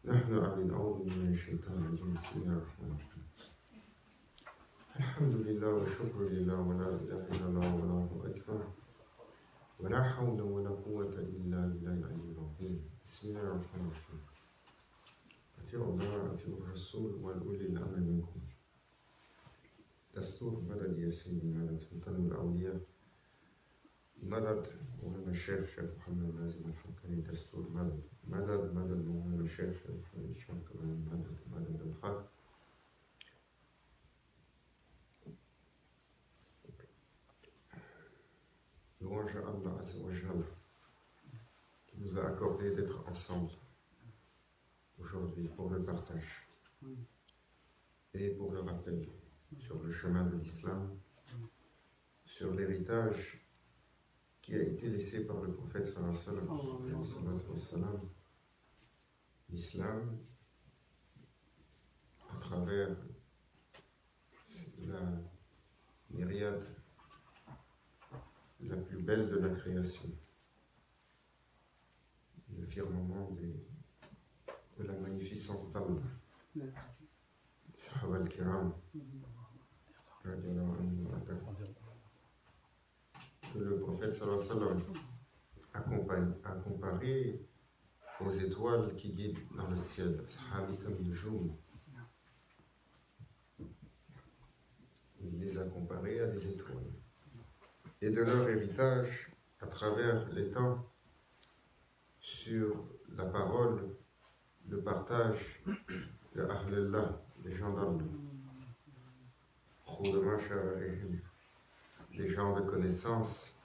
أعوذ من الشيطان الرجيم بسم الله الرحمن الرحيم الحمد لله والشكر لله ولا إله إلا الله والله أكبر ولا حول ولا قوة إلا بالله العلي العظيم بسم الله الرحمن الرحيم أطيعوا الله وأطيعوا الرسول وأولي الأمر منكم دستور مدد ياسين مدد سلطان الأولياء مدد مولانا الشيخ محمد نازم الحكمي دستور مدد مولانا الشيخ محمد الشاكر مدد الحق louange à Allah Azzawajal qui nous a accordé d'être ensemble aujourd'hui pour le partage et pour le rappel sur le chemin de l'islam, sur l'héritage qui a été laissé par le prophète sallallahu alayhi wa sallam, l'islam à travers la myriade la plus belle de la création, le firmament de la magnificence d'Allah, Sahaba al-Kiram, que le prophète sallallahu alayhi wa sallam a comparé aux étoiles qui guident dans le ciel, Sahabitan Nujum. Il les a comparés à des étoiles. Et de leur héritage à travers les temps sur la parole, le partage de Ahlullah, des gens d'Allah, les gens de connaissance,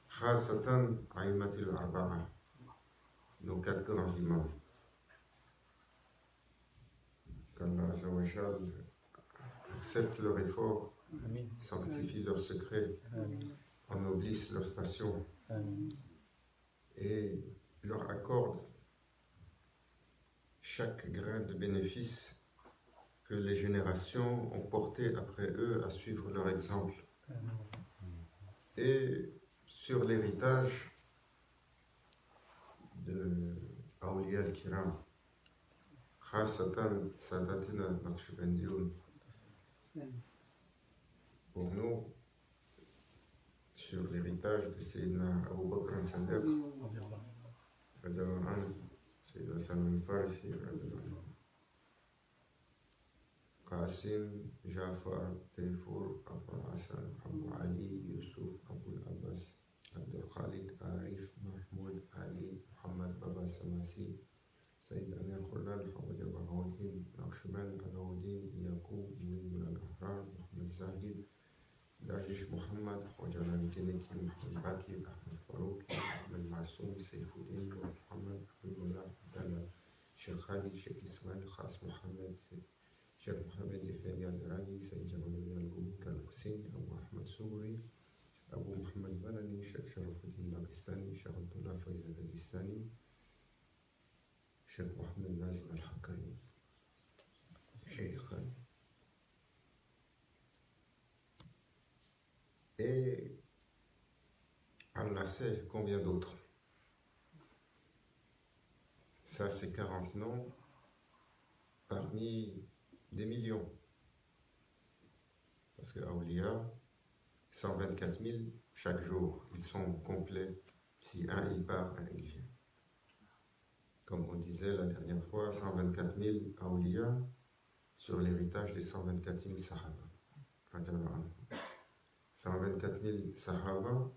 Khasatan Aïmatil Arba'a, nos 4 grands imams. Qu'Allah Azzawajal accepte leur effort, sanctifie leurs secrets, ennoblisse leur station et leur accorde chaque grain de bénéfice que les générations ont porté après eux à suivre leur exemple. Et sur l'héritage de Awliya al-Kiram, Khasatan Sadatina Naqshbandiyoun, pour nous, sur l'héritage de Sayyidina Abu Bakr al-Sadiq, Sayyidina Salman al-Farsi, Qasim, Jafar, Tayfur, Abu Hassan, Abu Ali, Yusuf, Abu Abbas, Abdul Khalid, Arif, Mahmoud, Ali, Muhammad Baba Samasi, Sayyid Amir Khurrad, Hawaja Bahawalhin, Naqshband, Alauddin, Yaqub, Muhyiddin al-Ahrar, Muhammad Zahid, Dajish Muhammad, Khwajalan Keneki, Muhammad Bakir, Ahmad Farouk, Ahmad Masoum, Saifuddin, Muhammad Abdullah, Abdallah, Sheikh Khalid, Sheikh Ismail, Khas Muhammad, Sheikh Mohamed Effendi al-Rani, Sayyid Jamaluddin al-Gumik al-Hussein, Abu Ahmad Souri, Abu Muhammad Balani, Sheikh Sharafuddin Dagestani, Sheikh Abdullah Faizad Dagestani, Sheikh Mohamed Nazim al-Haqqani, Sheikh Khalid. Et Allah sait combien d'autres. Ça, c'est 40 noms parmi des millions. Parce que Awliya, 124 000 chaque jour, ils sont complets. Si un il part, un il vient. Comme on disait la dernière fois, 124 000 Awliya sur l'héritage des 124 000 Sahaba. 124 000 Sahaba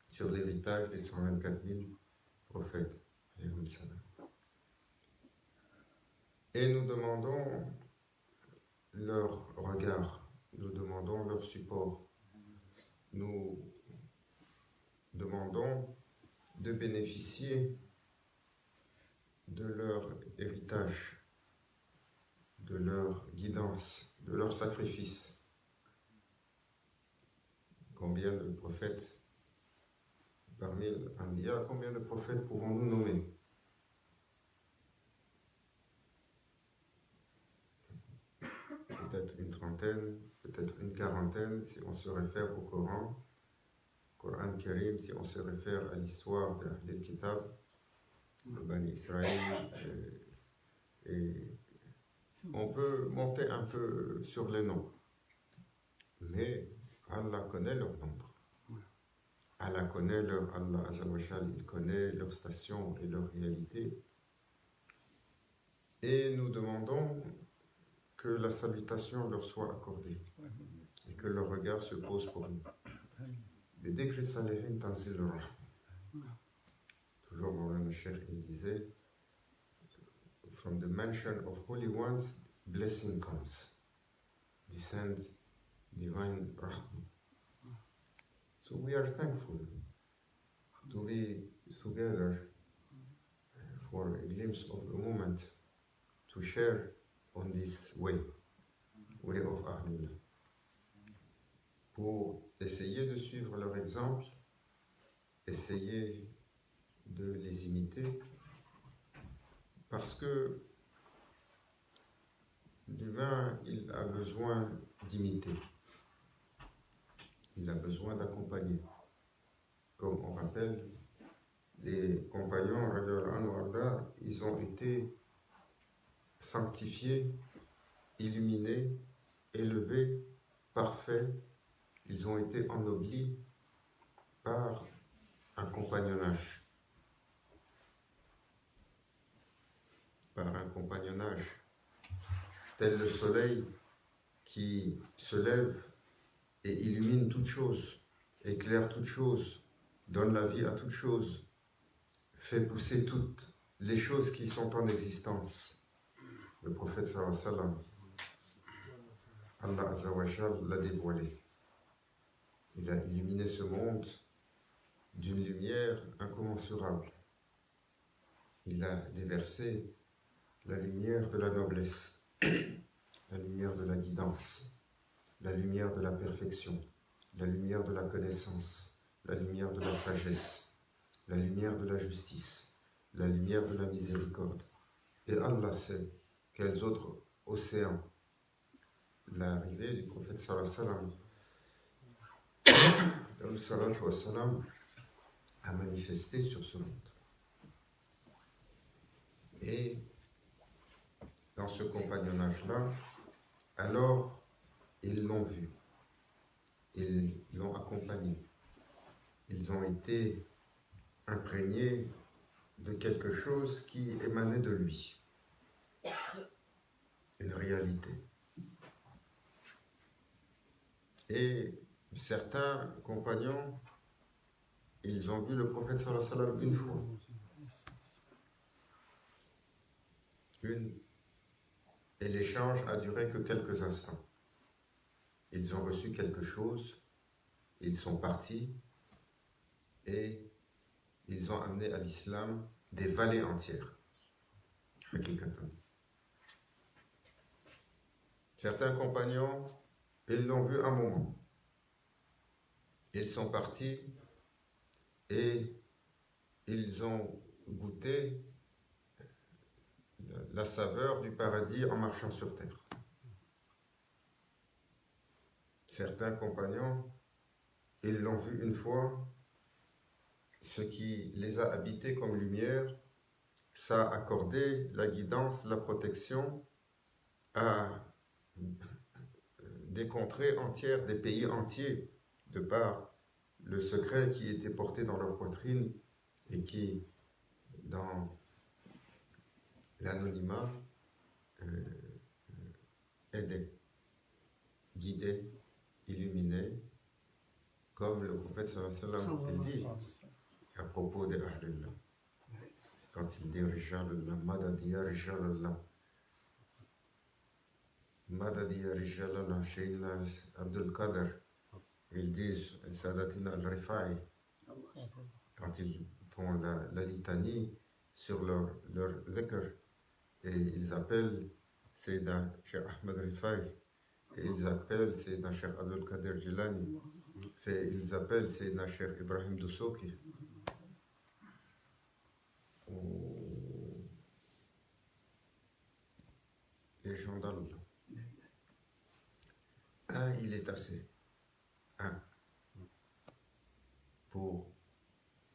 sur l'héritage des 124 000 prophètes. Et nous demandons leur regard, nous demandons leur support, nous demandons de bénéficier de leur héritage, de leur guidance, de leur sacrifice. Combien de prophètes, parmi l'Anbiya, combien de prophètes pouvons-nous nommer? Peut-être une trentaine, peut-être une quarantaine, si on se réfère au Coran Karim, si on se réfère à l'histoire de Ahl al-Kitab, le Bani Israël, Et on peut monter un peu sur les noms, mais Allah connaît leur nombre. Allah connaît leur Allah Azzawajal, il connaît leur station et leur réalité. Et nous demandons que la salutation leur soit accordée et que leur regard se pose pour nous. Les décrets salihin tanzil rahma. Toujours Maulana Cheikh, il disait, from the mention of holy ones, blessing comes, descends divine rahma. So we are thankful to be together for a glimpse of a moment to share on this way of Ahlullah, pour essayer de suivre leur exemple, essayer de les imiter, parce que l'humain, il a besoin d'imiter, il a besoin d'accompagner. Comme on rappelle, les compagnons, ils ont été sanctifiés, illuminés, élevés, parfaits. Ils ont été ennoblis par un compagnonnage. Tel le soleil qui se lève et illumine toute chose, éclaire toute chose, donne la vie à toute chose, fait pousser toutes les choses qui sont en existence. Le prophète sallallahu alayhi wa sallam, Allah Azzawajal l'a dévoilé. Il a illuminé ce monde d'une lumière incommensurable. Il a déversé la lumière de la noblesse, la lumière de la guidance, la lumière de la perfection, la lumière de la connaissance, la lumière de la sagesse, la lumière de la justice, la lumière de la miséricorde. Et Allah sait quels autres océans l'arrivée du prophète sallallahu alayhi wa sallam a manifesté sur ce monde. Et dans ce compagnonnage-là, alors ils l'ont vu, ils l'ont accompagné, ils ont été imprégnés de quelque chose qui émanait de lui, une réalité. Et certains compagnons, ils ont vu le prophète sallallahu alayhi wa sallam une fois. Et l'échange a duré que quelques instants. Ils ont reçu quelque chose, ils sont partis et ils ont amené à l'islam des vallées entières. Hakikatan. Certains compagnons, ils l'ont vu un moment. Ils sont partis et ils ont goûté la saveur du paradis en marchant sur terre. Certains compagnons, ils l'ont vu une fois, ce qui les a habités comme lumière, ça a accordé la guidance, la protection à des contrées entières, des pays entiers, de par le secret qui était porté dans leur poitrine et qui, dans l'anonymat, aidait, guidait, illuminait, comme le prophète sallallahu alayhi wa sallam dit à propos des Ahlullah. Quand il dit Rijalallah, Madadi ya Rijalallah, Madadi ya Rijalallah, Shaykh Abdul Qadir, ils disent Sadatina al-Rifai, quand ils font la litanie sur leur dhikr, et ils appellent Sayyidina Cheikh Ahmed Rifai, et ils appellent Sayyidina Cheikh Abdul Qadir Jilani, ils appellent Sayyidina Cheikh Ibrahim Dussoki. Les gens d'Allah. Un, il est assez. Un. Pour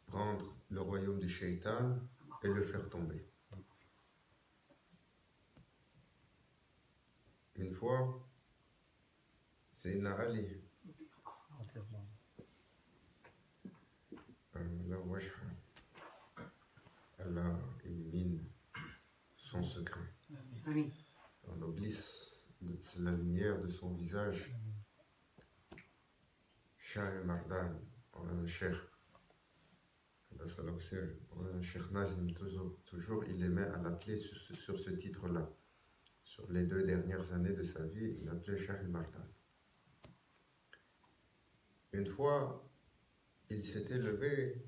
prendre le royaume du shaitan et le faire tomber. fois, Sayyidina Ali, Allah illumine son secret. On oublie la lumière de son visage. Shah Mardan, on a Cheikh Nazim, toujours il aimait à l'appeler sur ce titre-là. Sur les 2 dernières années de sa vie, il l'appelait Shah Mardan. Une fois, il s'était levé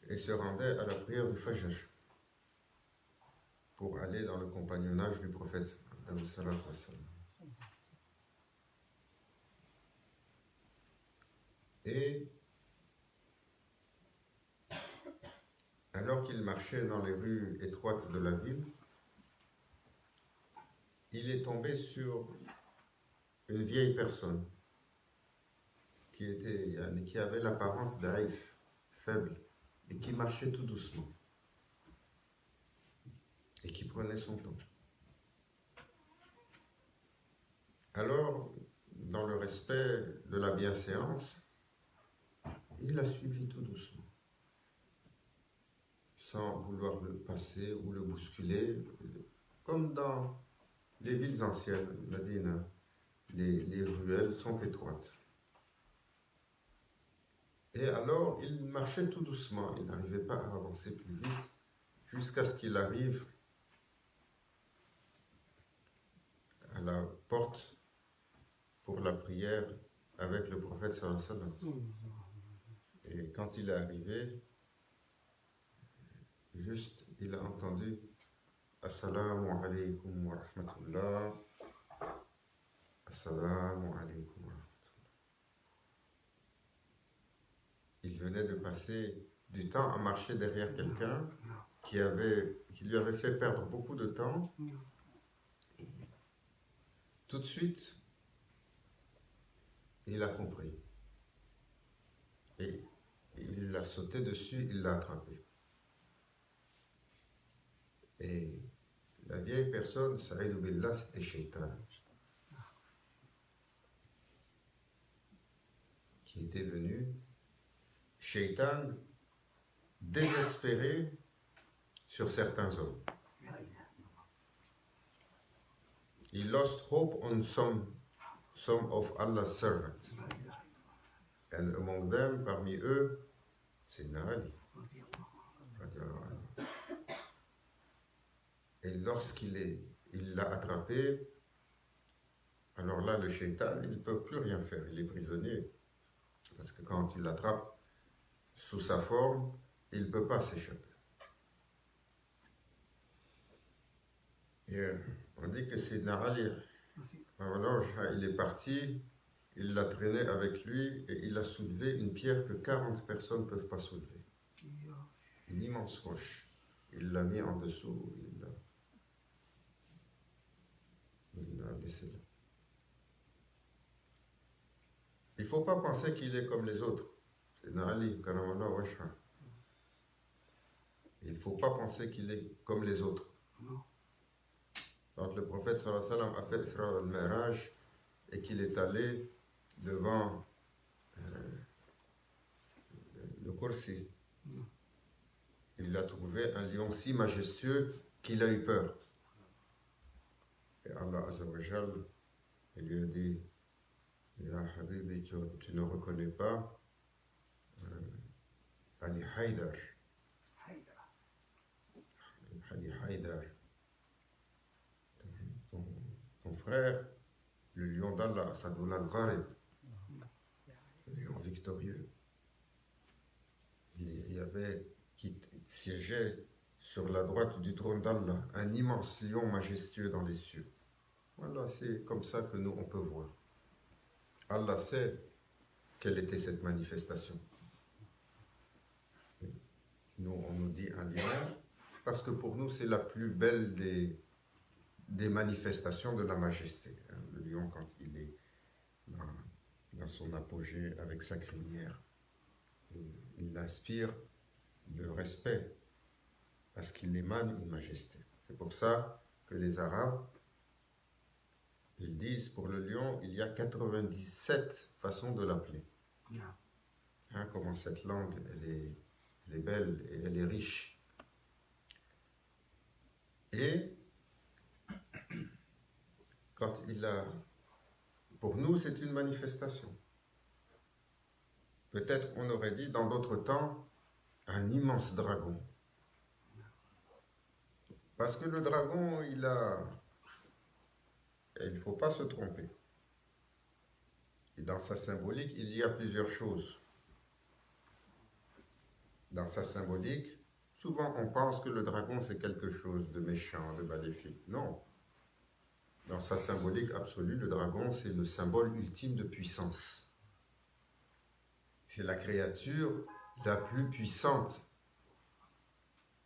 et se rendait à la prière du Fajr pour aller dans le compagnonnage du prophète. Et alors qu'il marchait dans les rues étroites de la ville, il est tombé sur une vieille personne qui avait l'apparence d'Aïf, faible, et qui marchait tout doucement, et qui prenait son temps. Alors, dans le respect de la bienséance, il l'a suivi tout doucement, sans vouloir le passer ou le bousculer, comme dans les villes anciennes, Médine, les ruelles sont étroites. Et alors, il marchait tout doucement, il n'arrivait pas à avancer plus vite, jusqu'à ce qu'il arrive à la porte pour la prière avec le prophète sallallahu alayhi wa sallam. Et quand il est arrivé, juste, il a entendu « Assalamu alaykum wa rahmatullah, Assalamu alaykum wa rahmatullah ». Il venait de passer du temps à marcher derrière quelqu'un qui lui avait fait perdre beaucoup de temps. Tout de suite, il a compris. Et il l'a sauté dessus, il l'a attrapé. Et la vieille personne, Saïd Billah, c'était Shaitan, qui était venu. Shaitan, désespéré sur certains hommes. He lost hope on some of Allah's servants. And among them, parmi eux, c'est Ali. Et lorsqu'il l'a attrapé, alors là, le shaitan, il ne peut plus rien faire, il est prisonnier. Parce que quand tu l'attrapes sous sa forme, il ne peut pas s'échapper. Et on dit que c'est Ali. Alors, il est parti, il l'a traîné avec lui et il a soulevé une pierre que 40 personnes ne peuvent pas soulever. Une immense roche. Il l'a mis en dessous, il l'a laissé là. Il ne faut pas penser qu'il est comme les autres. C'est Ali, Karamallah Washha. Il ne faut pas penser qu'il est comme les autres. Quand le prophète sallallahu alayhi wa sallam a fait Isra al-Mi'raj et qu'il est allé devant le Kursi, il a trouvé un lion si majestueux qu'il a eu peur. Et Allah Azza wa Jal, il lui a dit, Ya Habibi, tu ne reconnais pas Ali Haïdar. Ali Haïdar. Ton frère, le lion d'Allah, Sadullah al-Gharib, le lion victorieux. Il y avait qui siégeait sur la droite du trône d'Allah, un immense lion majestueux dans les cieux. Voilà, c'est comme ça que nous, on peut voir. Allah sait quelle était cette manifestation. Nous, on nous dit un lion, parce que pour nous, c'est la plus belle des manifestations de la majesté. Le lion, quand il est dans son apogée avec sa crinière, il inspire le respect parce qu'il émane une majesté. C'est pour ça que les Arabes, Ils disent pour le lion, il y a 97 façons de l'appeler. Hein, comment cette langue, elle est belle et elle est riche. Et quand il a... Pour nous, c'est une manifestation. Peut-être on aurait dit dans d'autres temps, un immense dragon. Parce que le dragon, il a... Et il ne faut pas se tromper. Et dans sa symbolique, il y a plusieurs choses. Dans sa symbolique, souvent on pense que le dragon c'est quelque chose de méchant, de maléfique. Non. Dans sa symbolique absolue, le dragon c'est le symbole ultime de puissance. C'est la créature la plus puissante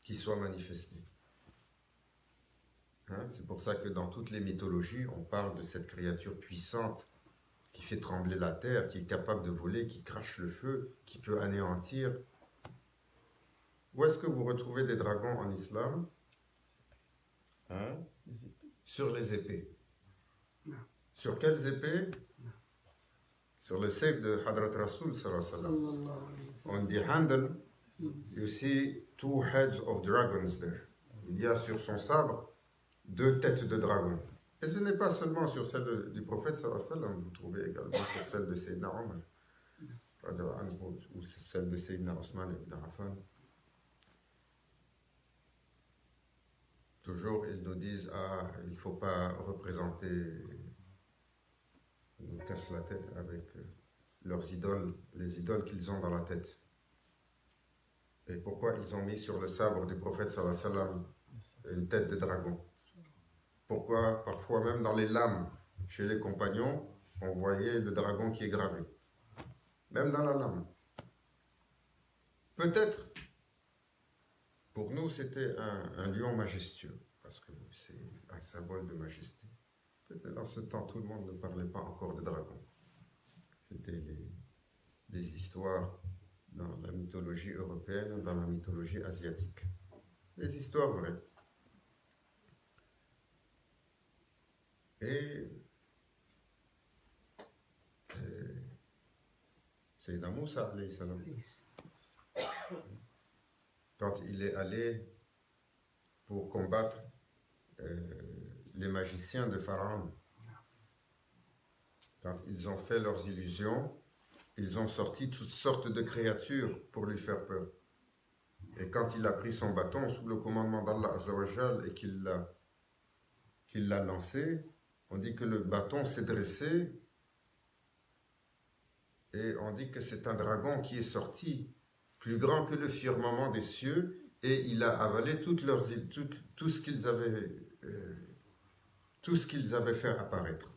qui soit manifestée. Hein? C'est pour ça que dans toutes les mythologies, on parle de cette créature puissante qui fait trembler la terre, qui est capable de voler, qui crache le feu, qui peut anéantir. Où est-ce que vous retrouvez des dragons en islam? Hein? Sur les épées. Non. Sur quelles épées? Non. Sur le safe de Hadrat Rasoul sallallahu. On dit handle, you see 2 heads of dragons there. Il y a sur son sabre 2 têtes de dragon. Et ce n'est pas seulement sur celle du prophète sallallahu, vous trouvez également sur celle de Sayyidina Omar, ou celle de Sayyidina Osman ibn Affan. Toujours, ils nous disent, il ne faut pas représenter, ils nous cassent la tête avec leurs idoles, les idoles qu'ils ont dans la tête. Et pourquoi ils ont mis sur le sabre du prophète sallallahu alayhi wa sallam une tête de dragon? Pourquoi parfois même dans les lames, chez les compagnons, on voyait le dragon qui est gravé? Même dans la lame. Peut-être, pour nous, c'était un lion majestueux, parce que c'est un symbole de majesté. Peut-être dans ce temps, tout le monde ne parlait pas encore de dragon. C'était les histoires dans la mythologie européenne, dans la mythologie asiatique. Les histoires vraies. Et Sayyidina Moussa, alayhi salam, quand il est allé pour combattre les magiciens de Pharaon, quand ils ont fait leurs illusions, ils ont sorti toutes sortes de créatures pour lui faire peur. Et quand il a pris son bâton sous le commandement d'Allah Azza wa Jal et qu'il l'a lancé, on dit que le bâton s'est dressé et on dit que c'est un dragon qui est sorti plus grand que le firmament des cieux et il a avalé tout ce qu'ils avaient fait apparaître.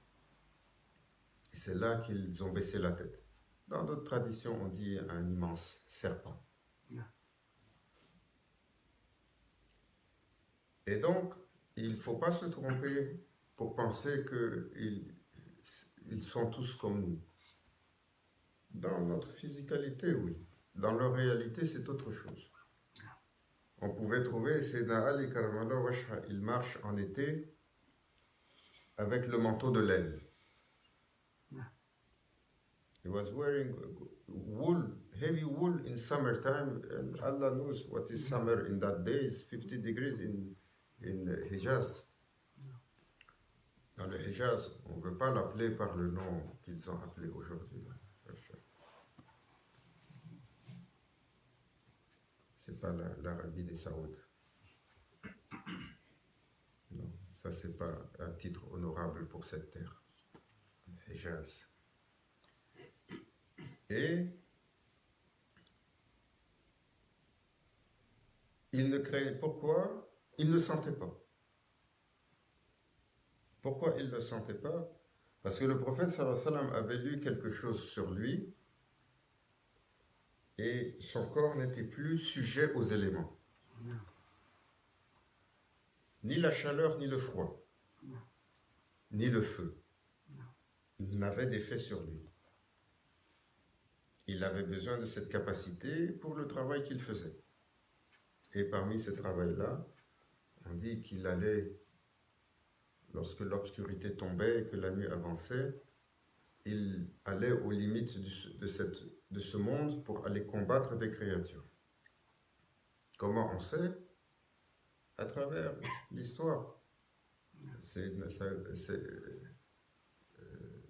Et c'est là qu'ils ont baissé la tête. Dans d'autres traditions, on dit un immense serpent. Et donc, il ne faut pas se tromper pour penser qu'ils sont tous comme nous. Dans notre physicalité, oui. Dans leur réalité, c'est autre chose. On pouvait trouver Sayyidina Ali Karamallah Wajha, il marche en été avec le manteau de laine. He was wearing wool, heavy wool in summertime, and Allah knows what is summer in that days, 50 degrees in Hijaz. Dans le Hijaz, on ne veut pas l'appeler par le nom qu'ils ont appelé aujourd'hui. C'est pas l'Arabie des Saouds. Non, ça c'est pas un titre honorable pour cette terre. Hijaz. Et il ne craignait pourquoi? Il ne sentait pas. Pourquoi il ne sentait pas? Parce que le prophète sallallahu alayhi wa sallam avait lu quelque chose sur lui et son corps n'était plus sujet aux éléments. Non. Ni la chaleur, ni le froid, non. Ni le feu n'avaient d'effet sur lui. Il avait besoin de cette capacité pour le travail qu'il faisait. Et parmi ce travail-là, on dit qu'il allait lorsque l'obscurité tombait et que la nuit avançait, il allait aux limites de ce monde pour aller combattre des créatures. Comment on sait? À travers l'histoire. C'est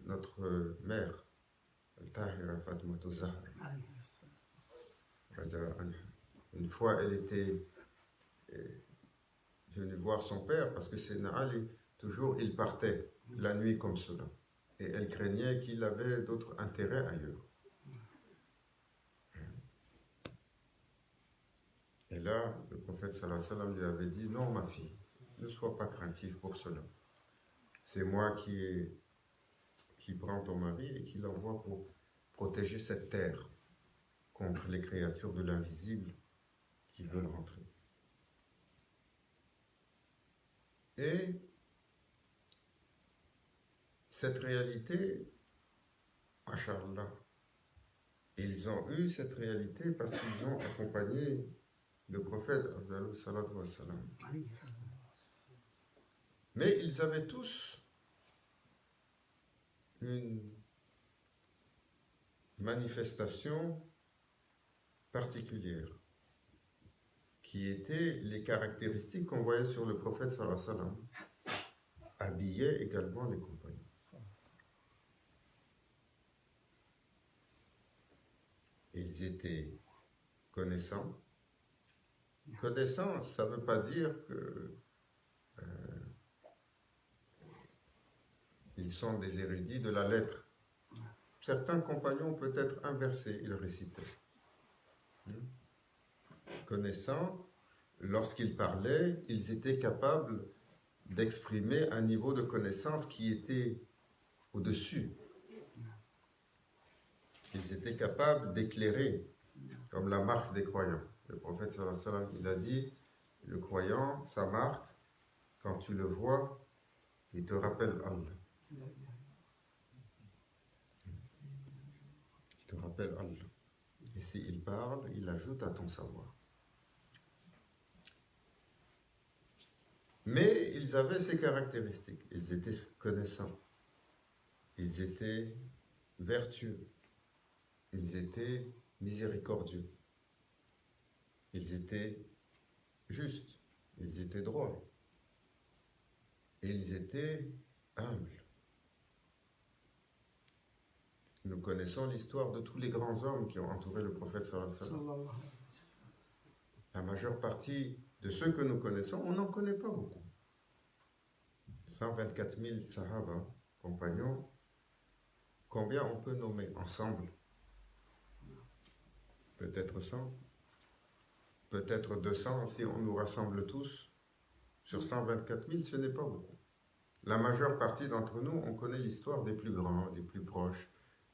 notre mère, Al-Tahira Fatmata Zahra. Une fois, elle était venue voir son père parce que c'est Ali, toujours il partait la nuit comme cela. Et elle craignait qu'il avait d'autres intérêts ailleurs. Et là, le prophète sallallahu alayhi wa sallam lui avait dit, non ma fille, ne sois pas craintive pour cela. C'est moi qui prends ton mari et qui l'envoie pour protéger cette terre contre les créatures de l'invisible qui veulent rentrer. Et cette réalité, machallah, ils ont eu cette réalité parce qu'ils ont accompagné le prophète, sallallahu alayhi wa sallam. Mais ils avaient tous une manifestation particulière qui étaient les caractéristiques qu'on voyait sur le prophète sallallahu alayhi wa sallam, habillait également les compagnons. Ils étaient connaissants. Connaissants, ça ne veut pas dire que ils sont des érudits de la lettre. Certains compagnons peut-être inversés, ils récitaient. Connaissants, lorsqu'ils parlaient, ils étaient capables d'exprimer un niveau de connaissance qui était au-dessus. Ils étaient capables d'éclairer, comme la marque des croyants. Le prophète sallallahu alayhi wa sallam, il a dit, le croyant, sa marque, quand tu le vois, il te rappelle Allah. Il te rappelle Allah. Et s'il parle, il ajoute à ton savoir. Mais ils avaient ces caractéristiques. Ils étaient connaissants. Ils étaient vertueux. Ils étaient miséricordieux. Ils étaient justes. Ils étaient droits. Et ils étaient humbles. Nous connaissons l'histoire de tous les grands hommes qui ont entouré le prophète sallallahu alayhi wa sallam. La majeure partie de ceux que nous connaissons, on n'en connaît pas beaucoup. 124 000 sahaba, compagnons, combien on peut nommer ensemble? Peut-être 100, peut-être 200 si on nous rassemble tous. Sur 124 000, ce n'est pas beaucoup. La majeure partie d'entre nous, on connaît l'histoire des plus grands, des plus proches,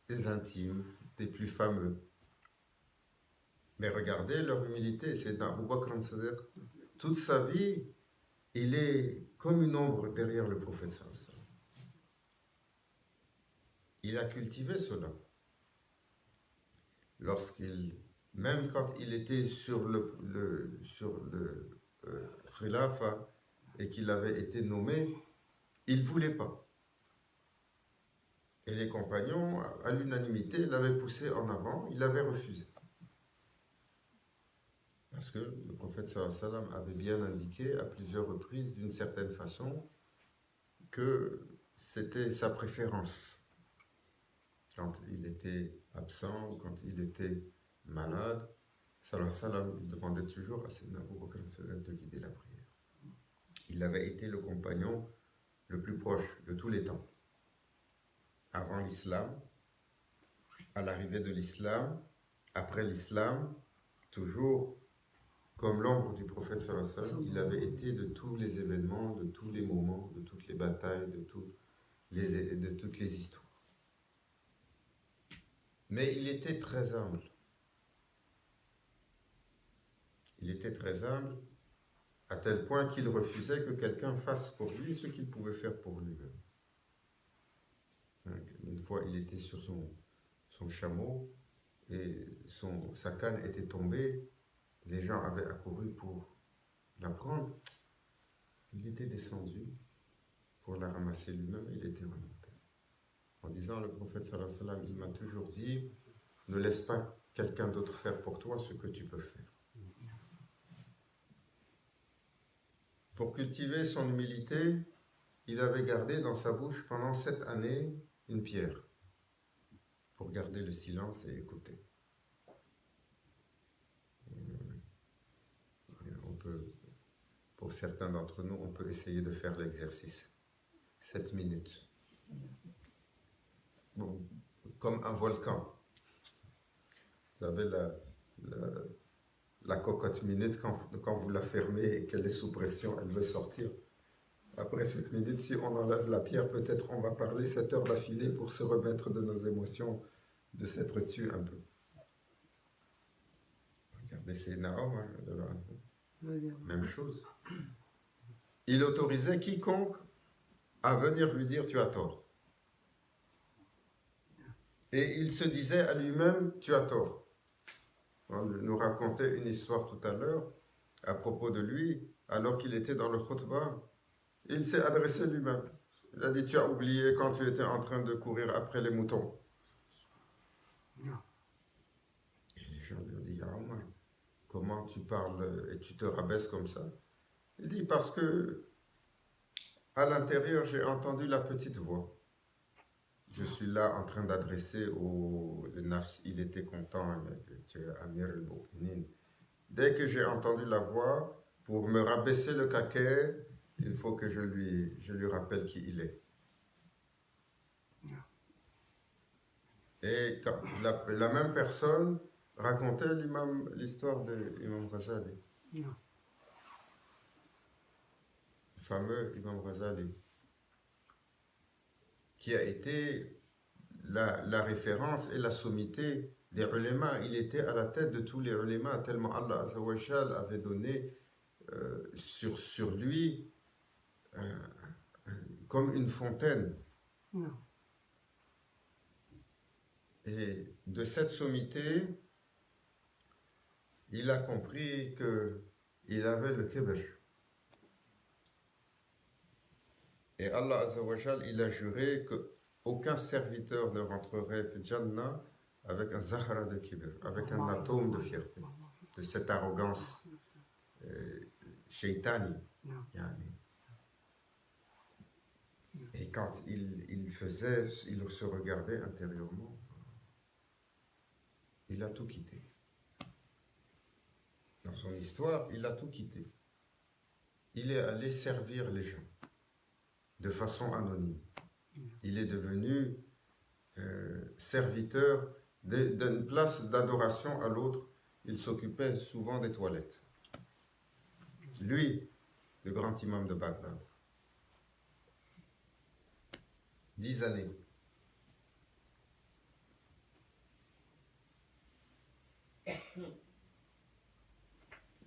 des intimes, des plus fameux. Mais regardez leur humilité, c'est Abu Bakr as-Siddiq. Toute sa vie, il est comme une ombre derrière le prophète sallallahu alayhi wa sallam. Il a cultivé cela. Même quand il était sur le khilafa et qu'il avait été nommé, il ne voulait pas. Et les compagnons, à l'unanimité, l'avaient poussé en avant, il avait refusé. Parce que le prophète sallallahu alayhi wa sallam avait bien indiqué à plusieurs reprises, d'une certaine façon, que c'était sa préférence. Quand il était absent ou quand il était malade, sallallahu alayhi wa sallam, il demandait toujours à Sayyidina Abu Bakr de guider la prière. Il avait été le compagnon le plus proche de tous les temps. Avant l'islam, à l'arrivée de l'islam, après l'islam, toujours comme l'ombre du prophète sallallahu alayhi wa sallam, il avait été de tous les événements, de tous les moments, de toutes les batailles, de toutes les histoires. Mais il était très humble. Il était très humble à tel point qu'il refusait que quelqu'un fasse pour lui ce qu'il pouvait faire pour lui-même. Une fois, il était sur son chameau et sa canne était tombée. Les gens avaient accouru pour la prendre. Il était descendu pour la ramasser lui-même, il était remonté. En disant, le prophète sallallahu alayhi wa sallam, il m'a toujours dit, ne laisse pas quelqu'un d'autre faire pour toi ce que tu peux faire. Pour cultiver son humilité, il avait gardé dans sa bouche pendant 7 années une pierre, pour garder le silence et écouter. On peut, pour certains d'entre nous, on peut essayer de faire l'exercice. 7 minutes. Bon, comme un volcan. Vous avez la cocotte minute, quand vous la fermez et qu'elle est sous pression, elle veut sortir. Après 7 minutes, si on enlève la pierre, peut-être on va parler 7 heures d'affilée pour se remettre de nos émotions, de s'être tu un peu. Regardez, c'est Nahum, même chose. Il autorisait quiconque à venir lui dire tu as tort. Et il se disait à lui-même tu as tort. On nous racontait une histoire tout à l'heure à propos de lui, alors qu'il était dans le khutbah. Il s'est adressé lui-même. Il a dit tu as oublié quand tu étais en train de courir après les moutons. Et les gens lui ont dit ya Omar, comment tu parles et tu te rabaisses comme ça? Il dit parce que à l'intérieur j'ai entendu la petite voix. Je suis là en train d'adresser le Nafs, il était content, tu es Amir al-Mu'minin. Dès que j'ai entendu la voix, pour me rabaisser le caquet, il faut que je lui rappelle qui il est. Et quand la même personne racontait l'histoire de l'imam Ghazali. Le fameux imam Ghazali, qui a été la référence et la sommité des ulémas. Il était à la tête de tous les ulémas, tellement Allah Azza wa Jal avait donné sur lui comme une fontaine. Et de cette sommité, il a compris qu'il avait le kibr. Et Allah Azza wa Jal, il a juré qu'aucun serviteur ne rentrerait au Jannah avec un zahra de kibr, avec un atome de fierté, de cette arrogance shaitani. Et quand il se regardait intérieurement, il a tout quitté. Dans son histoire, il a tout quitté. Il est allé servir les gens de façon anonyme. Il est devenu serviteur d'une place d'adoration à l'autre. Il s'occupait souvent des toilettes. Lui, le grand imam de Bagdad. 10 années. Et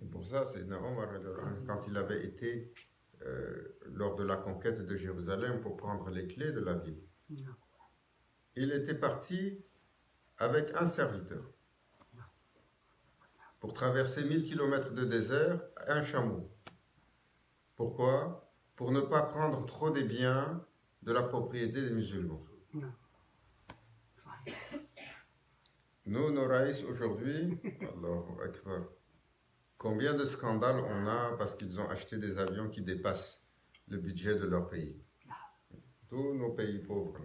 pour ça, c'est Omar, quand il avait été lors de la conquête de Jérusalem pour prendre les clés de la ville, il était parti avec un serviteur pour traverser 1000 km de désert, un chameau. Pourquoi? Pour ne pas prendre trop des biens de la propriété des musulmans. Nous, nos raïs aujourd'hui, Allahu Akbar, combien de scandales on a parce qu'ils ont acheté des avions qui dépassent le budget de leur pays. Tous nos pays pauvres.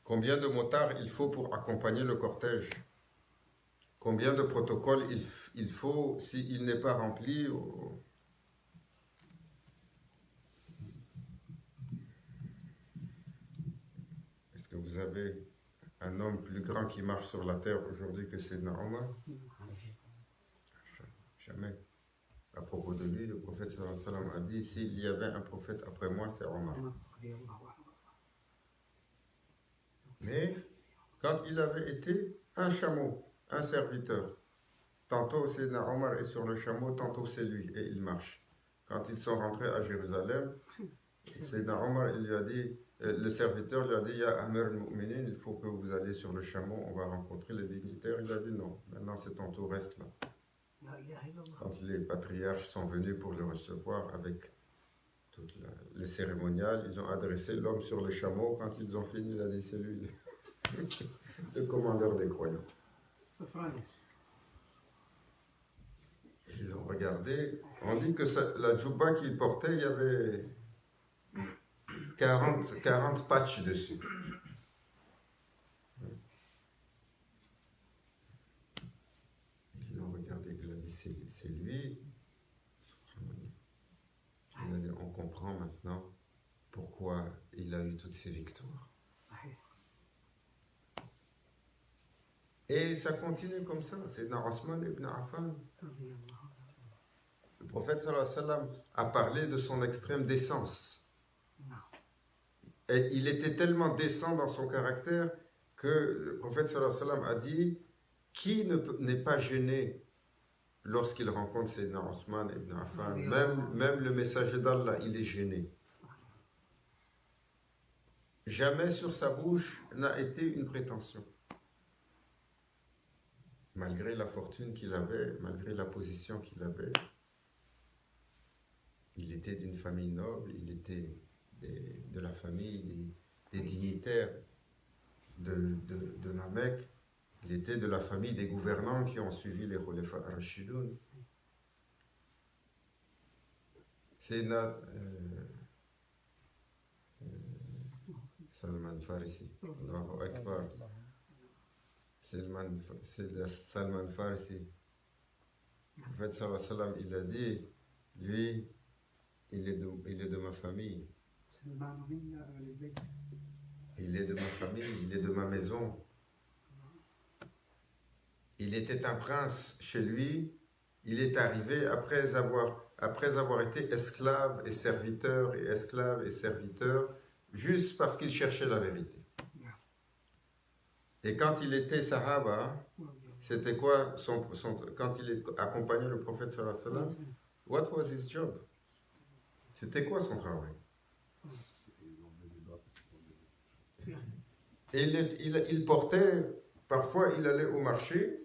Combien de motards il faut pour accompagner le cortège? Combien de protocoles il faut s'il n'est pas rempli? Est-ce que vous avez un homme plus grand qui marche sur la terre aujourd'hui que Sayyidina Omar? Jamais. À propos de lui, le prophète sallallahu alayhi wa sallam a dit, s'il y avait un prophète après moi, c'est Omar. Mais quand il avait été un chameau, un serviteur, tantôt Sayyidina Omar est sur le chameau, tantôt c'est lui, et il marche. Quand ils sont rentrés à Jérusalem, Sayyidina Omar, il lui a dit, le serviteur lui a dit, Ya Amir al-Mu'minin, il faut que vous alliez sur le chameau, on va rencontrer les dignitaires. Il a dit non, maintenant c'est ton tour, reste là. Quand les patriarches sont venus pour le recevoir avec le cérémonial, ils ont adressé l'homme sur le chameau. Quand ils ont fini, il a dit c'est lui, le commandeur des croyants. Ils l'ont regardé. On dit que la djubba qu'il portait, il y avait 40 patchs dessus. Ils l'ont regardé, il a dit c'est lui. Il a dit, on comprend maintenant pourquoi il a eu toutes ces victoires. Et ça continue comme ça. C'est dans Osman ibn Affan. Le prophète sallallahu alayhi wa sallam a parlé de son extrême décence. Et il était tellement décent dans son caractère que le prophète sallallahu alayhi wa sallam a dit qui n'est pas gêné lorsqu'il rencontre Sayyidina Osman ibn Affan, même le messager d'Allah, il est gêné. Jamais sur sa bouche n'a été une prétention. Malgré la fortune qu'il avait, malgré la position qu'il avait, il était d'une famille noble, il était de la famille des dignitaires de la Mecque, il était de la famille des gouvernants qui ont suivi les Khulafa ar-Rashidoun. C'est Salman Farsi, Allahu Akbar. C'est Salman Farsi. En fait, sallallahu alayhi wa sallam, il a dit, lui, il est de ma famille. Il est de ma famille, il est de ma maison. Il était un prince chez lui. Il est arrivé après avoir été esclave et serviteur, juste parce qu'il cherchait la vérité. Et quand il était Sahaba, c'était quoi quand il accompagnait le prophète sallallahu alayhi wa sallam, what was his job? C'était quoi son travail? Et il portait, parfois il allait au marché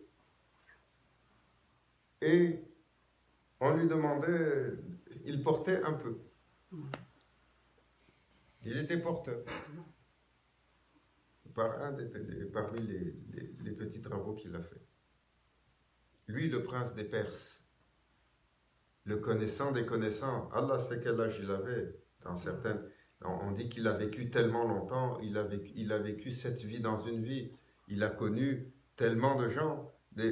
et on lui demandait, il portait un peu. Il était porteur. Parmi les petits travaux qu'il a fait. Lui, le prince des Perses, le connaissant des connaissants, Allah sait quel âge il avait. On dit qu'il a vécu tellement longtemps, il a vécu cette vie dans une vie, il a connu tellement de gens.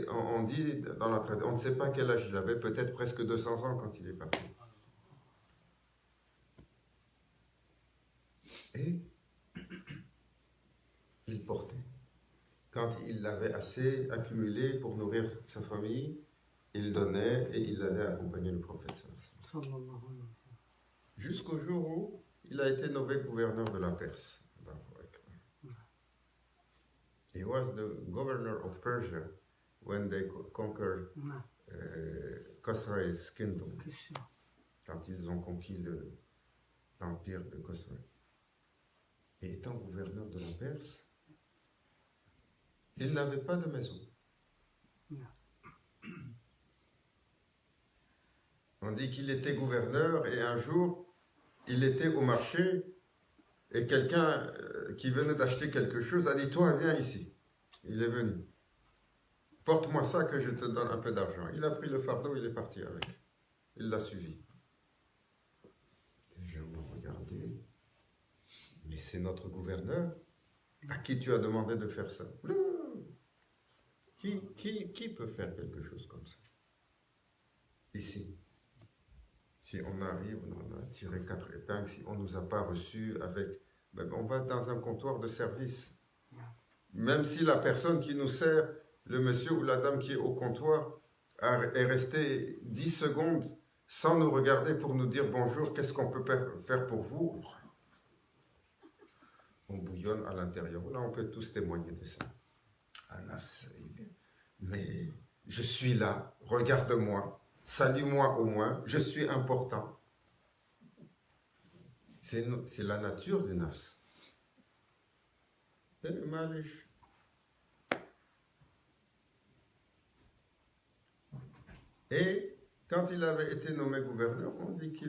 On dit dans la tradition, on ne sait pas quel âge il avait, peut-être presque 200 ans quand il est parti. Et il portait. Quand il avait assez accumulé pour nourrir sa famille, il donnait et il allait accompagner le prophète. Jusqu'au jour où il a été nommé gouverneur de la Perse. He was the governor of Persia when they conquered Khosrau's kingdom. Quand ils ont conquis l'empire de Khosrau. Et étant gouverneur de la Perse, il n'avait pas de maison. On dit qu'il était gouverneur et un jour, il était au marché et quelqu'un qui venait d'acheter quelque chose a dit « Toi, viens ici ». Il est venu. « Porte-moi ça que je te donne un peu d'argent ». Il a pris le fardeau, il est parti avec. Il l'a suivi. Les gens m'ont regardé. « Mais c'est notre gouverneur. À qui tu as demandé de faire ça ?» Qui peut faire quelque chose comme ça? Ici. Si on arrive, on a tiré 4 épingles, si on ne nous a pas reçus avec... on va dans un comptoir de service. Même si la personne qui nous sert, le monsieur ou la dame qui est au comptoir, est resté 10 secondes sans nous regarder pour nous dire bonjour, qu'est-ce qu'on peut faire pour vous? On bouillonne à l'intérieur. Là, on peut tous témoigner de ça. Mais je suis là, regarde-moi, salue-moi au moins, je suis important. C'est la nature du nafs. Et malish. Et Quand il avait été nommé gouverneur, on dit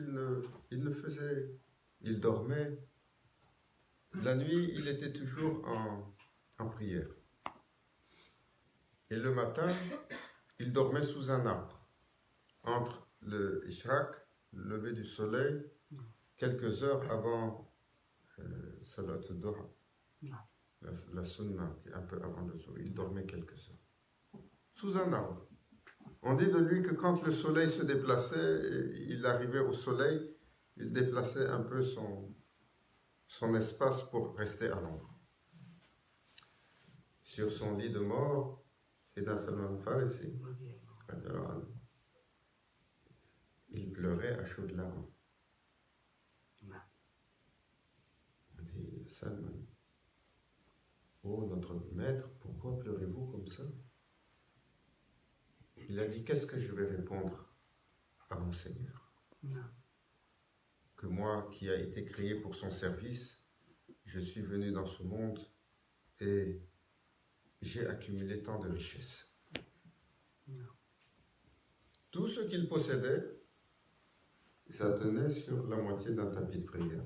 il dormait. La nuit, il était toujours en prière. Et le matin, il dormait sous un arbre, entre le Ishraq, le lever du soleil, quelques heures avant Salat al-Duha, la sunna, un peu avant le jour. Il dormait quelques heures, sous un arbre. On dit de lui que quand le soleil se déplaçait, il arrivait au soleil, il déplaçait un peu son espace pour rester à l'ombre. Sur son lit de mort, Sayyidina Salman al-Farisi, il pleurait à chaudes larmes. On dit, Salman, oh notre maître, pourquoi pleurez-vous comme ça? Il a dit, qu'est-ce que je vais répondre à mon Seigneur? Que moi, qui a été créé pour son service, je suis venu dans ce monde et j'ai accumulé tant de richesses. Tout ce qu'il possédait, ça tenait sur la moitié d'un tapis de prière.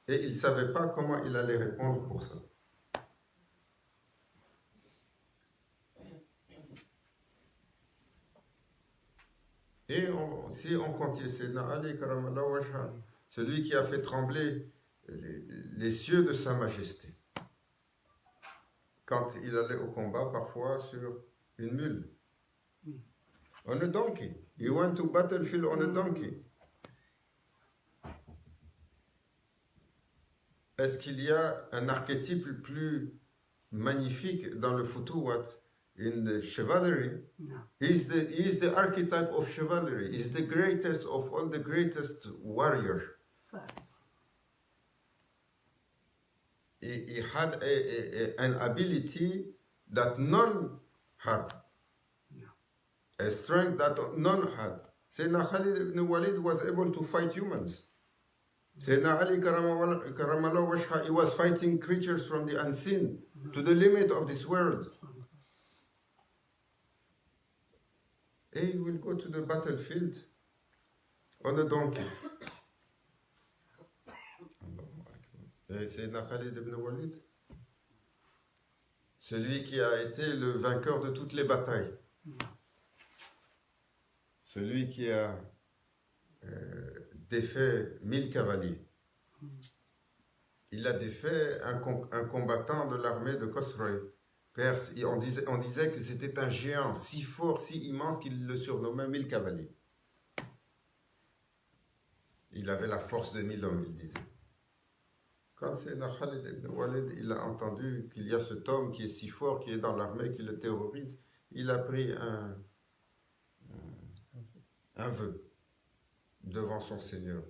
Et il ne savait pas comment il allait répondre pour ça. Et si on continue, c'est Ali Karamallah Wajha, celui qui a fait trembler les cieux de sa majesté. Quand il allait au combat, parfois sur une mule. On a donkey. You went to battlefield on a donkey. Est-ce qu'il y a un archétype plus magnifique dans le Futuwat? In the chivalry, no. he is the archetype of chivalry. He is the greatest of all the greatest warriors. He had an ability that none had, no. A strength that none had. Sayyidina Khalid ibn Walid was able to fight humans. Sayyidina Ali Karamallah Wajha, he was fighting creatures from the unseen to the limit of this world. And he will go to the battlefield on a donkey. Et Sayyidina Khalid ibn Walid, celui qui a été le vainqueur de toutes les batailles, celui qui a défait 1000 cavaliers. Il a défait un combattant de l'armée de Khosrow. Perse, on disait que c'était un géant si fort, si immense qu'il le surnommait 1000 cavaliers. Il avait la force de 1000 hommes, il disait. Quand Sayyidina Khalid ibn Walid, il a entendu qu'il y a cet homme qui est si fort, qui est dans l'armée, qui le terrorise, il a pris un vœu devant son Seigneur.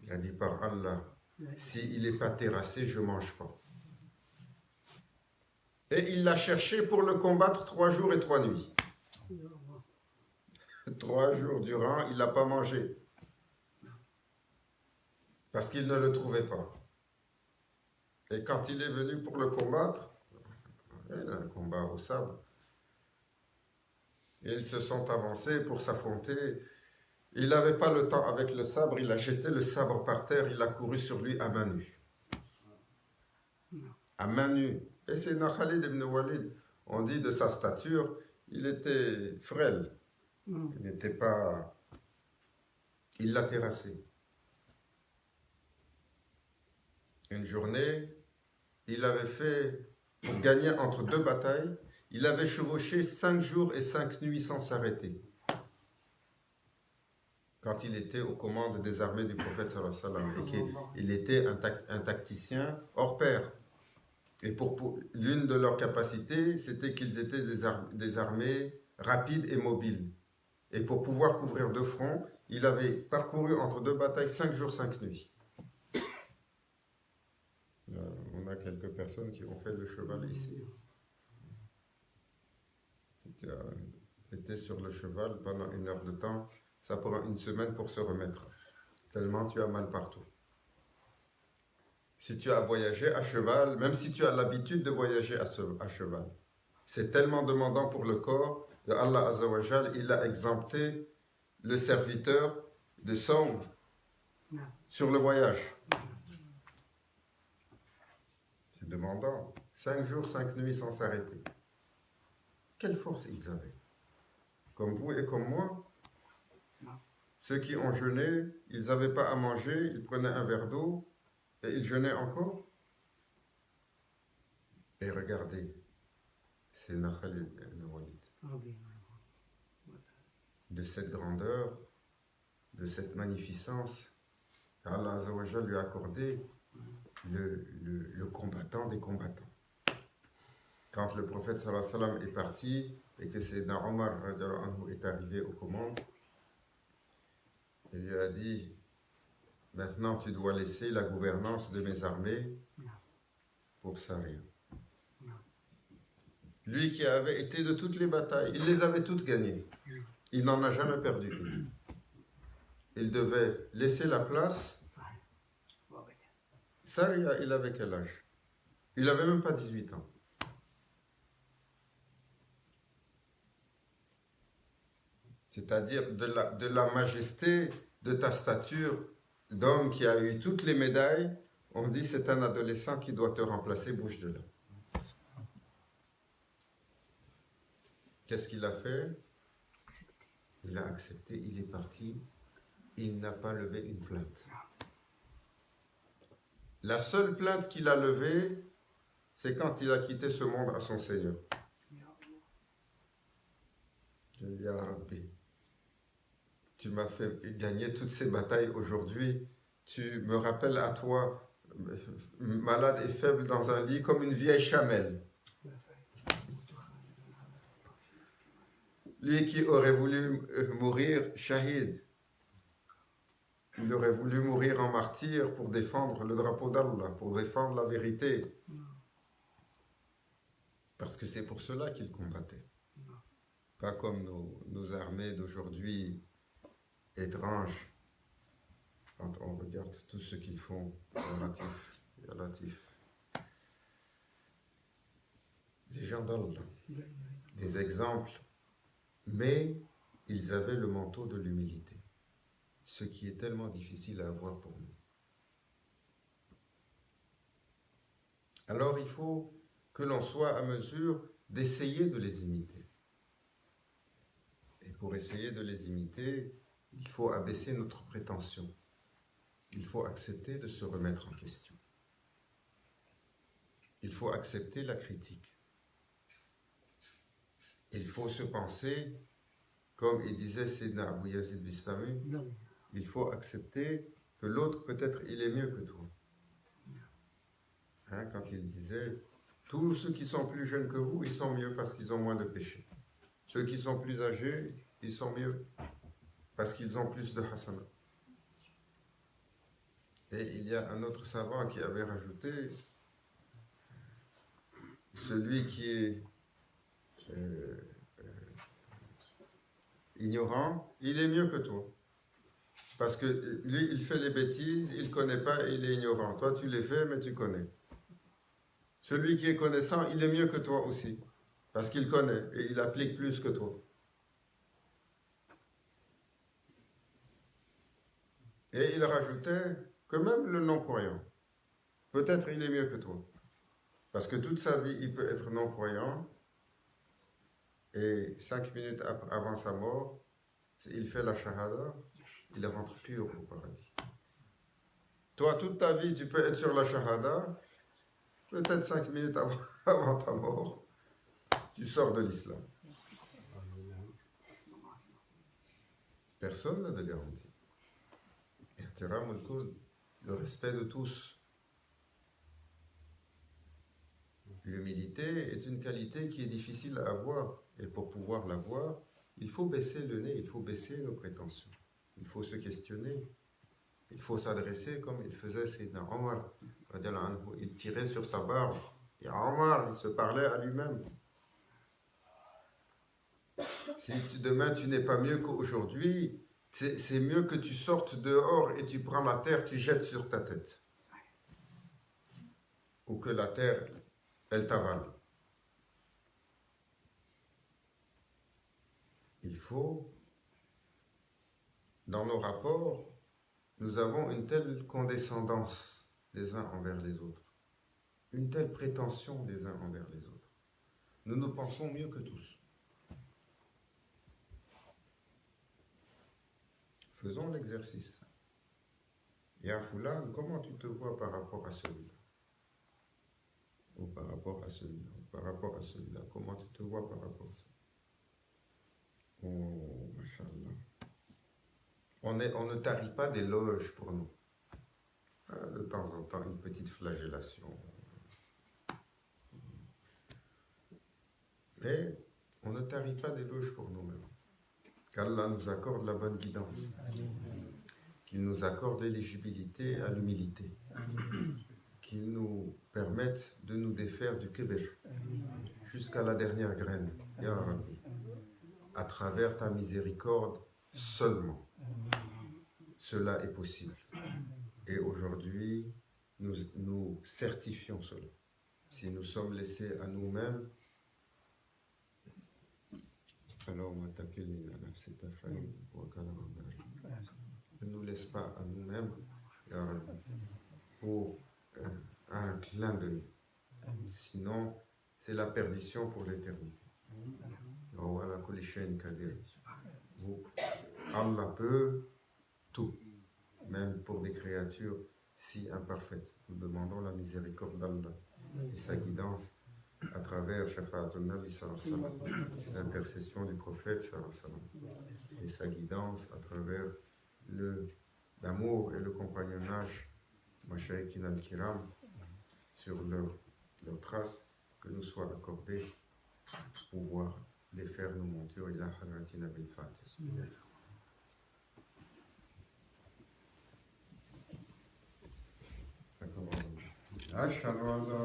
Il a dit, par Allah, s'il n'est pas terrassé, je ne mange pas. Et il l'a cherché pour le combattre 3 jours et 3 nuits. 3 jours durant, il n'a pas mangé. Parce qu'il ne le trouvait pas. Et quand il est venu pour le combattre, il a un combat au sabre. Et ils se sont avancés pour s'affronter. Il n'avait pas le temps avec le sabre, il a jeté le sabre par terre, il a couru sur lui à main nue. À main nue. Et c'est Khalid ibn Walid, on dit de sa stature, il était frêle. Il n'était pas... Il l'a terrassé. Une journée, il avait fait, pour gagner entre 2 batailles, il avait chevauché 5 jours et 5 nuits sans s'arrêter. Quand il était aux commandes des armées du prophète sallallahu alayhi wa sallam, et qu'il était un tacticien hors pair. Et pour l'une de leurs capacités, c'était qu'ils étaient des armées rapides et mobiles. Et pour pouvoir couvrir 2 fronts, il avait parcouru entre 2 batailles 5 jours, 5 nuits. On a quelques personnes qui ont fait le cheval ici. Tu étais sur le cheval pendant 1 heure de temps, ça prend 1 semaine pour se remettre. Tellement tu as mal partout. Si tu as voyagé à cheval, même si tu as l'habitude de voyager à cheval, c'est tellement demandant pour le corps, de Allah Azza wa Jal, il a exempté le serviteur de Sawm sur le voyage. C'est demandant. 5 jours, 5 nuits sans s'arrêter. Quelle force ils avaient. Comme vous et comme moi. Ceux qui ont jeûné, ils n'avaient pas à manger, ils prenaient un verre d'eau et ils jeûnaient encore. Et regardez, c'est Khalid ibn Walid. De cette grandeur, de cette magnificence, Allah Azza wa Jal lui a accordé le combattant des combattants. Quand le prophète sallallahu alayhi wa sallam est parti et que Sayyidina Omar est arrivé aux commandes, il lui a dit, maintenant tu dois laisser la gouvernance de mes armées pour Saria. Lui qui avait été de toutes les batailles, il les avait toutes gagnées. Il n'en a jamais perdu une. Il devait laisser la place. Saria, il avait quel âge? Il n'avait même pas 18 ans. C'est-à-dire de la majesté de ta stature d'homme qui a eu toutes les médailles, on dit c'est un adolescent qui doit te remplacer, bouge de là. Qu'est-ce qu'il a fait? Il a accepté, il est parti, il n'a pas levé une plainte. La seule plainte qu'il a levée, c'est quand il a quitté ce monde à son Seigneur. Ya Rabbi, tu m'as fait gagner toutes ces batailles aujourd'hui. Tu me rappelles à toi, malade et faible dans un lit, comme une vieille chamelle. Lui qui aurait voulu mourir shahid, il aurait voulu mourir en martyr pour défendre le drapeau d'Allah, pour défendre la vérité. Parce que c'est pour cela qu'il combattait. Pas comme nos armées d'aujourd'hui, étranges, quand on regarde tout ce qu'ils font, relatif. Les gens d'Allah, des exemples, mais ils avaient le manteau de l'humilité, ce qui est tellement difficile à avoir pour nous. Alors il faut que l'on soit à mesure d'essayer de les imiter. Et pour essayer de les imiter, il faut abaisser notre prétention. Il faut accepter de se remettre en question. Il faut accepter la critique. Il faut se penser, comme il disait Sayyidina Abu Yazid Bistami, il faut accepter que l'autre, peut-être, il est mieux que toi. Hein, quand il disait, tous ceux qui sont plus jeunes que vous, ils sont mieux parce qu'ils ont moins de péchés. Ceux qui sont plus âgés, ils sont mieux parce qu'ils ont plus de hasana. Et il y a un autre savant qui avait rajouté, celui qui est ignorant, il est mieux que toi. Parce que lui, il fait les bêtises, il ne connaît pas et il est ignorant. Toi, tu les fais, mais tu connais. Celui qui est connaissant, il est mieux que toi aussi. Parce qu'il connaît et il applique plus que toi. Et il rajoutait que même le non-croyant, peut-être il est mieux que toi. Parce que toute sa vie, il peut être non-croyant et 5 minutes avant sa mort, il fait la shahada, il rentre pur au paradis. Toi, toute ta vie, tu peux être sur la shahada, peut-être 5 minutes avant ta mort, tu sors de l'islam. Personne n'a de garantie. Le respect de tous. L'humilité est une qualité qui est difficile à avoir. Et pour pouvoir l'avoir, il faut baisser le nez, il faut baisser nos prétentions. Il faut se questionner. Il faut s'adresser comme il faisait Sayyidina Omar. Il tirait sur sa barbe. Et Omar, il se parlait à lui-même. Si demain tu n'es pas mieux qu'aujourd'hui, c'est mieux que tu sortes dehors et tu prends la terre, tu jettes sur ta tête. Ou que la terre, elle t'avale. il faut, dans nos rapports, nous avons une telle condescendance les uns envers les autres, une telle prétention les uns envers les autres. Nous nous pensons mieux que tous. Faisons l'exercice. Ya Foulan, comment tu te vois par rapport à celui-là? Ou par rapport à celui-là? Ou par rapport à celui-là? Comment tu te vois par rapport à ça? Oh, machallah. On ne tarit pas d'éloges pour nous. De temps en temps, une petite flagellation. Mais on ne tarit pas d'éloges pour nous-mêmes. Qu'Allah nous accorde la bonne guidance. Qu'il nous accorde l'éligibilité à l'humilité. Qu'il nous permette de nous défaire du kibr jusqu'à la dernière graine. Ya Rabbi, à travers ta miséricorde seulement, cela est possible. Et aujourd'hui, nous certifions cela. Si nous sommes laissés à nous-mêmes, alors on attaque ne nous laisse pas à nous-mêmes pour un clin d'œil. Sinon, c'est la perdition pour l'éternité. Allah peut tout, même pour des créatures si imparfaites. Nous demandons la miséricorde d'Allah et sa guidance à travers Shafa'atul Nabi sallallahu alayhi wa sallam, l'intercession du prophète sallallahu alayhi wa sallam, et sa guidance à travers l'amour et le compagnonnage Mashayikhin al-Kiram sur leurs traces, que nous soit accordé pour pouvoir défaire nos montures ila hadratina bil Fatiha. Ashhadu an la